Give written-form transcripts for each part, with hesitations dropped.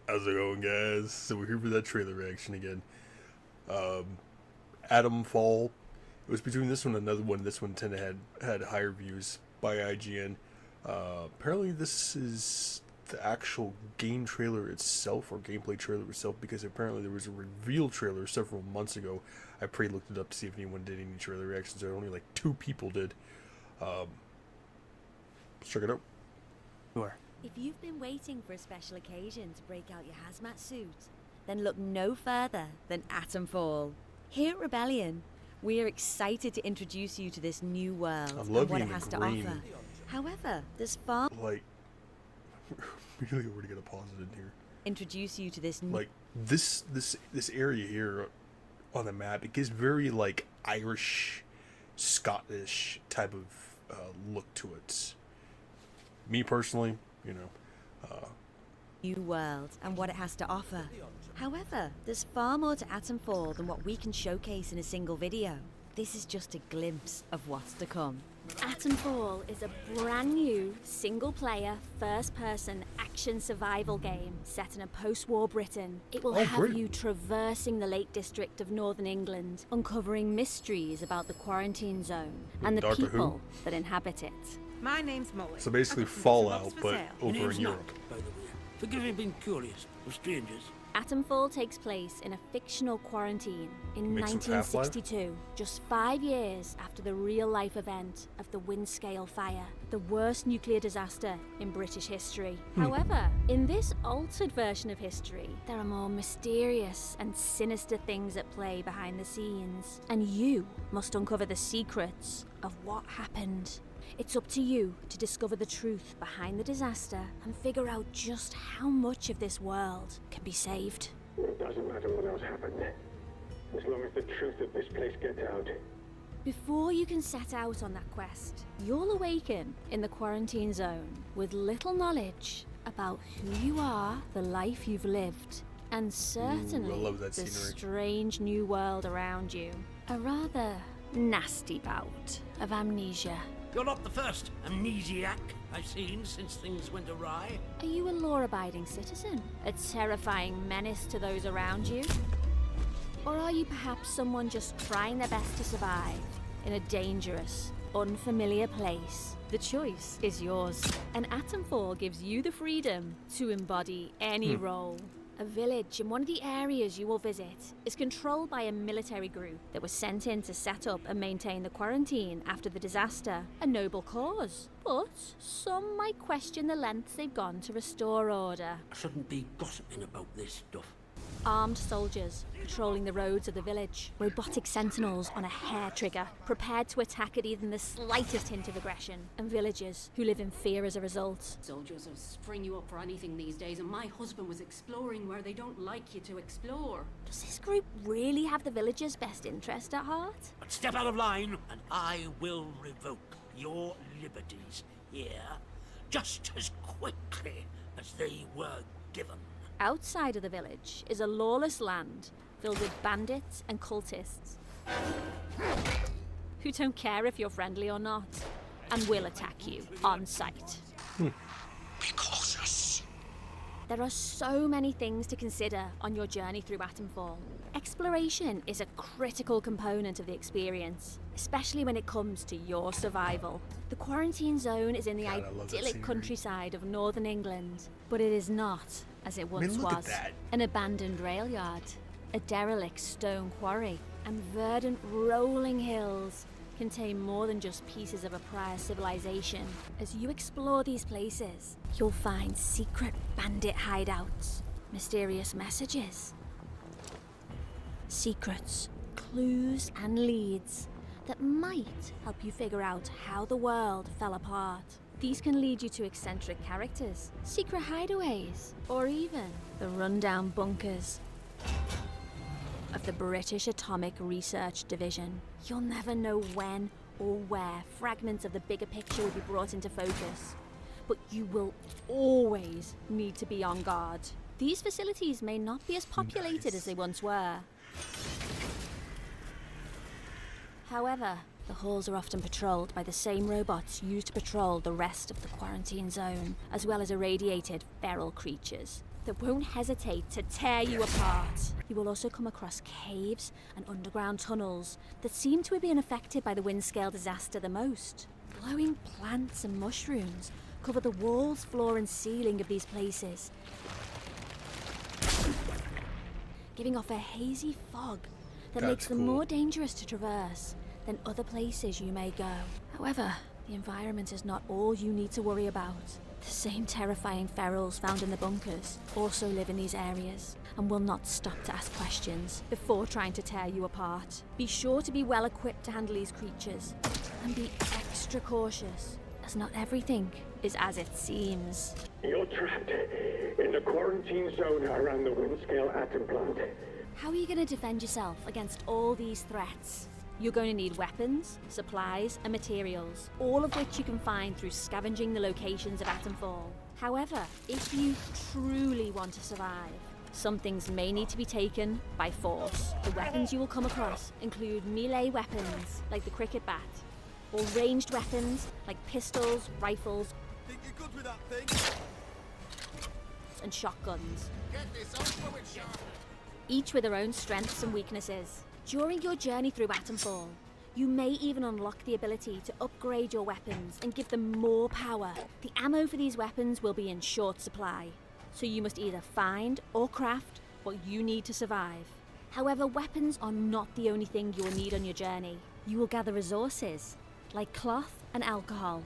How's it going, guys? So we're here for that trailer reaction again. Atomfall. It was between this one and another one. This one tended had higher views by IGN. Apparently, this is the actual game trailer itself, or gameplay trailer itself, because apparently there was a reveal trailer several months ago. I looked it up to see if anyone did any trailer reactions. There only like 2 people did. Let's check it out. Sure. If you've been waiting for a special occasion to break out your hazmat suit, then look no further than Atomfall. Here at Rebellion, we are excited to introduce you to this new world and what it has to offer. However, there's far Like, we really already gotta pause it in here. Introduce you to this new Like this area here on the map, it gives very like Irish, Scottish type of look to it. Me personally, you know, new world and what it has to offer. However, there's far more to Atomfall than what we can showcase in a single video. This is just a glimpse of what's to come. Atomfall is a brand new, single-player, first-person action survival game set in a post-war Britain. It will have you traversing the Lake District of Northern England, uncovering mysteries about the quarantine zone and the people that inhabit it. My name's Molly. So basically Fallout, but over in Europe. By the way, forgive me being curious of strangers. Atomfall takes place in a fictional quarantine in Mix of 1962, just 5 years after the real-life event of the Windscale Fire, the worst nuclear disaster in British history. However, in this altered version of history, there are more mysterious and sinister things at play behind the scenes, and you must uncover the secrets of what happened. It's up to you to discover the truth behind the disaster and figure out just how much of this world can be saved. It doesn't matter what else happened, as long as the truth of this place gets out. Before you can set out on that quest, you'll awaken in the quarantine zone with little knowledge about who you are, the life you've lived, and certainly the strange new world around you. A rather nasty bout of amnesia. You're not the first amnesiac I've seen since things went awry. Are you a law-abiding citizen? A terrifying menace to those around you? Or are you perhaps someone just trying their best to survive in a dangerous, unfamiliar place? The choice is yours. And Atomfall gives you the freedom to embody any role. A village in one of the areas you will visit is controlled by a military group that was sent in to set up and maintain the quarantine after the disaster. A noble cause. But some might question the lengths they've gone to restore order. I shouldn't be gossiping about this stuff. Armed soldiers patrolling the roads of the village. Robotic sentinels on a hair trigger, prepared to attack at even the slightest hint of aggression. And villagers who live in fear as a result. Soldiers will spring you up for anything these days, and my husband was exploring where they don't like you to explore. Does this group really have the villagers' best interest at heart? But step out of line, and I will revoke your liberties here just as quickly as they were given. Outside of the village is a lawless land filled with bandits and cultists who don't care if you're friendly or not and will attack you on sight. Be cautious. There are so many things to consider on your journey through Atomfall. Exploration is a critical component of the experience, especially when it comes to your survival. The quarantine zone is in the idyllic countryside of northern England, but it is not as it once was. An abandoned rail yard, a derelict stone quarry, and verdant rolling hills contain more than just pieces of a prior civilization. As you explore these places, you'll find secret bandit hideouts, mysterious messages, secrets, clues, and leads that might help you figure out how the world fell apart. These can lead you to eccentric characters, secret hideaways, or even the rundown bunkers of the British Atomic Research Division. You'll never know when or where fragments of the bigger picture will be brought into focus, but you will always need to be on guard. These facilities may not be as populated as they once were. However, the halls are often patrolled by the same robots used to patrol the rest of the quarantine zone, as well as irradiated feral creatures. that won't hesitate to tear you apart. You will also come across caves and underground tunnels that seem to have been affected by the wind-scale disaster the most. Glowing plants and mushrooms cover the walls, floor and ceiling of these places, giving off a hazy fog that makes them more dangerous to traverse than other places you may go. However, the environment is not all you need to worry about. The same terrifying ferals found in the bunkers also live in these areas and will not stop to ask questions before trying to tear you apart. Be sure to be well equipped to handle these creatures and be extra cautious, as not everything is as it seems. You're trapped in the quarantine zone around the Windscale atom plant. How are you going to defend yourself against all these threats? You're going to need weapons, supplies, and materials, all of which you can find through scavenging the locations of Atomfall. However, if you truly want to survive, some things may need to be taken by force. The weapons you will come across include melee weapons, like the cricket bat, or ranged weapons, like pistols, rifles, Think you're good with that thing? and shotguns, Get this over with, Sean. each with their own strengths and weaknesses. During your journey through Atomfall, you may even unlock the ability to upgrade your weapons and give them more power. The ammo for these weapons will be in short supply, so you must either find or craft what you need to survive. However, weapons are not the only thing you will need on your journey. You will gather resources, like cloth and alcohol,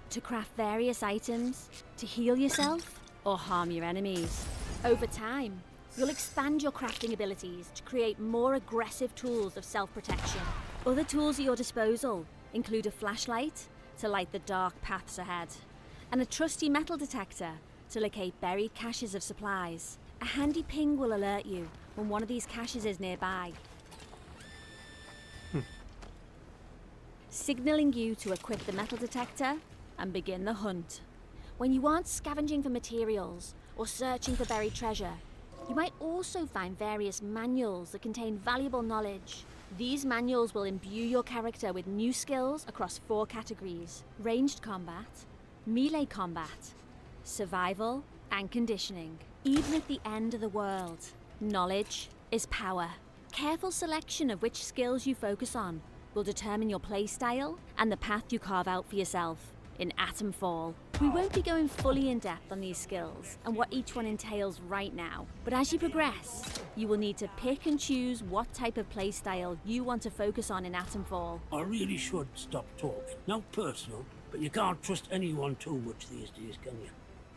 to craft various items, to heal yourself, or harm your enemies. Over time, you'll expand your crafting abilities to create more aggressive tools of self-protection. Other tools at your disposal include a flashlight to light the dark paths ahead, and a trusty metal detector to locate buried caches of supplies. A handy ping will alert you when one of these caches is nearby, signaling you to equip the metal detector and begin the hunt. When you aren't scavenging for materials or searching for buried treasure, you might also find various manuals that contain valuable knowledge. These manuals will imbue your character with new skills across 4 categories: ranged combat, melee combat, survival, and conditioning. Even at the end of the world, knowledge is power. Careful selection of which skills you focus on will determine your playstyle and the path you carve out for yourself in Atomfall. We won't be going fully in depth on these skills and what each one entails right now, but as you progress, you will need to pick and choose what type of playstyle you want to focus on in Atomfall. I really should stop talking. Not personal, but you can't trust anyone too much these days, can you?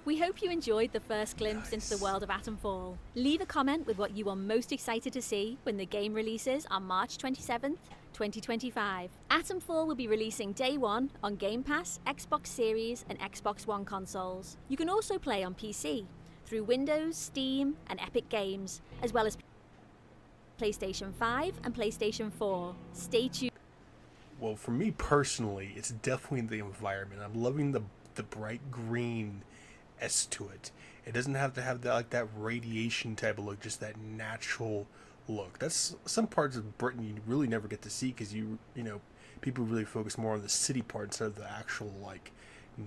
We hope you enjoyed the first glimpse into the world of Atomfall. Leave a comment with what you are most excited to see when the game releases on March 27th, 2025. Atomfall will be releasing day 1 on Game Pass, Xbox Series and Xbox One consoles. You can also play on PC through Windows, Steam and Epic Games, as well as PlayStation 5 and PlayStation 4. Stay tuned. Well, for me personally, it's definitely the environment. I'm loving the bright green S to it. It doesn't have to have that, like, that radiation type of look, just that natural look. That's some parts of Britain you really never get to see because you know people really focus more on the city part instead of the actual like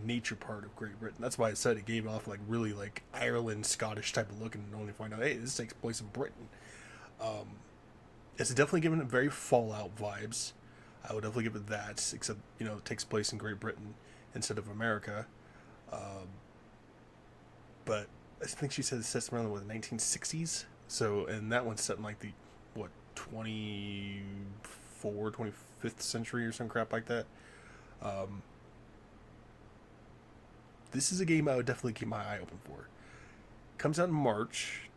nature part of Great Britain. That's why I said it gave off like really like Ireland, Scottish type of look, and only find out, hey, this takes place in Britain. It's definitely given it very Fallout vibes. I would definitely give it that, except it takes place in Great Britain instead of America. But I think she said it sets around the 1960s. So, and that one's set in like the 25th century or some crap like that. This is a game I would definitely keep my eye open for. Comes out in March.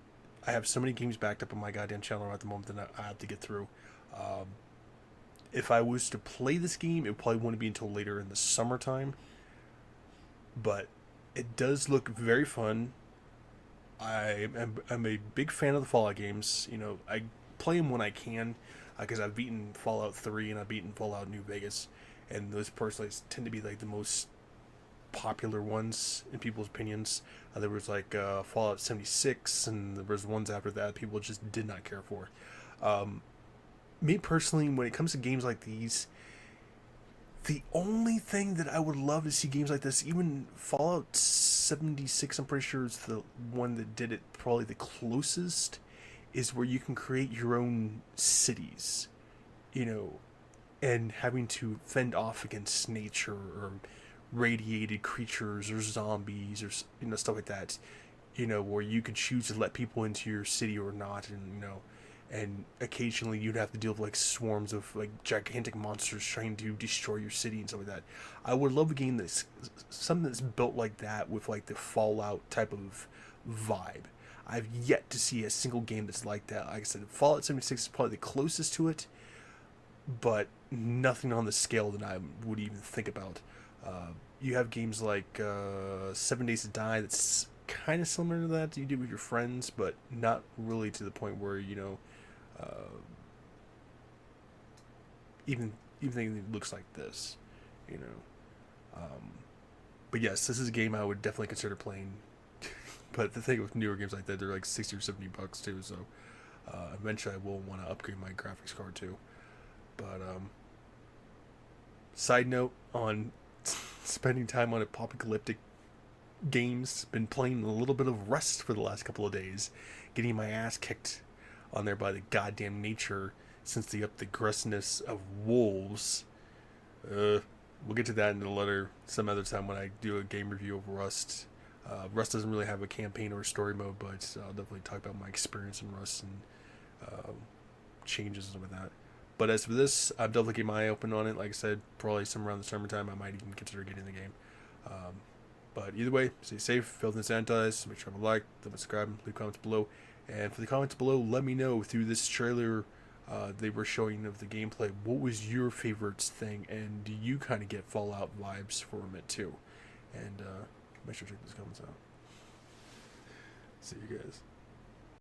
I have so many games backed up on my goddamn channel at the moment that I have to get through. If I was to play this game, it probably wouldn't be until later in the summertime. But it does look very fun. I'm a big fan of the Fallout games. I play them when I can, because I've beaten Fallout 3 and I've beaten Fallout New Vegas, and those personally tend to be like the most popular ones in people's opinions. There was like Fallout 76, and there was ones after that people just did not care for. Me personally, when it comes to games like these, The only thing that I would love to see games like this, even Fallout 76, I'm pretty sure is the one that did it probably the closest, is where you can create your own cities, you know, and having to fend off against nature or radiated creatures or zombies or stuff like that, where you could choose to let people into your city or not, and occasionally you'd have to deal with like swarms of like gigantic monsters trying to destroy your city and stuff like that. I would love a game that's something that's built like that with like the Fallout type of vibe. I've yet to see a single game that's like that. Like I said, Fallout 76 is probably the closest to it, but nothing on the scale that I would even think about. You have games like 7 Days to Die that's kind of similar to that you do with your friends, but not really to the point where even anything that looks like this, But yes, this is a game I would definitely consider playing. But the thing with newer games like that, they're like $60 or $70 too. So eventually, I will want to upgrade my graphics card too. But side note on spending time on apocalyptic games, been playing a little bit of Rust for the last couple of days, getting my ass kicked on there by the goddamn nature since they upped the aggressiveness of wolves. We'll get to that in some other time when I do a game review of Rust. Rust doesn't really have a campaign or a story mode, but I'll definitely talk about my experience in Rust and changes and stuff like that. But as for this, I'm definitely keeping my eye open on it. Like I said, probably somewhere around the summertime, I might even consider getting the game. But either way, stay safe, filth and sanitize, make sure to like, subscribe, leave comments below. And for the comments below, let me know through this trailer they were showing of the gameplay, what was your favorite thing, and do you kind of get Fallout vibes from it too? And make sure to check those comments out. See you guys.